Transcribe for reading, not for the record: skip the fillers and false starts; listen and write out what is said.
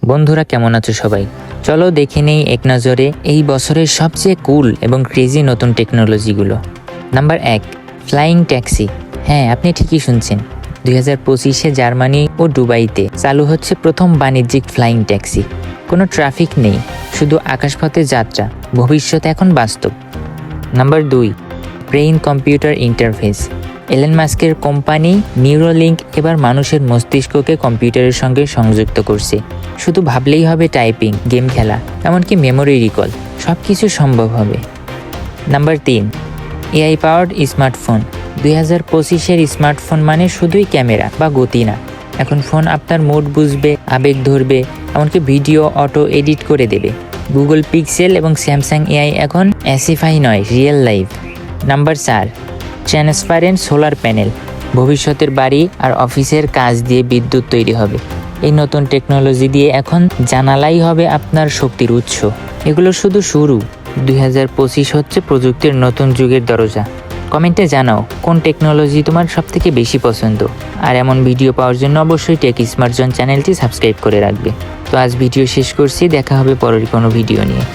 বন্ধুরা কেমন আছো সবাই? চলো দেখে নেই এক নজরে এই বছরের সবচেয়ে কুল এবং ক্রেজি নতুন টেকনোলজিগুলো। Number 1, flying taxi. হ্যাঁ, আপনি ঠিকই শুনছেন। 2025-এ জার্মানি ও দুবাইতে চালু হচ্ছে প্রথম বাণিজ্যিক ফ্লাইং ট্যাক্সি। কোনো ট্রাফিক নেই, শুধু আকাশপথে যাত্রা। ভবিষ্যৎ এখন বাস্তব। Number 2, brain computer interface. Elon মাস্কের কোম্পানি নিউরোলিঙ্ক এবার মানুষের মস্তিষ্ককে কম্পিউটারের সঙ্গে সংযুক্ত করছে। শুধু ভাবলেই হবে টাইপিং, গেম খেলা, এমনকি মেমোরি রিকল, সব কিছু সম্ভব হবে। Number 3, AI powered smartphone. 2025-এর স্মার্টফোন মানে শুধুই ক্যামেরা বা গতি না। এখন ফোন আপনার মুড বুঝবে, আবেগ ধরবে, এমনকি ভিডিও অটো এডিট করে দেবে। গুগল পিক্সেল এবং স্যামসাং এআই এখন অ্যাসিফাই নয়, real life. Number 4, transparent solar panel. ভবিষ্যতের বাড়ি আর অফিসের কাজ দিয়ে বিদ্যুৎ তৈরি হবে। এই নতুন টেকনোলজি দিয়ে এখন জানালাই হবে আপনার শক্তির উৎস। এগুলো শুধু শুরু। 2025 হচ্ছে প্রযুক্তির নতুন যুগের দরজা। কমেন্টে জানাও কোন টেকনোলজি তোমার সবথেকে বেশি পছন্দ। আর এমন ভিডিও পাওয়ার জন্য অবশ্যই টেক স্মার্ট জোন চ্যানেলটি সাবস্ক্রাইব করে রাখবে। তো আজ ভিডিও শেষ করছি, দেখা হবে পরের কোনো ভিডিও নিয়ে।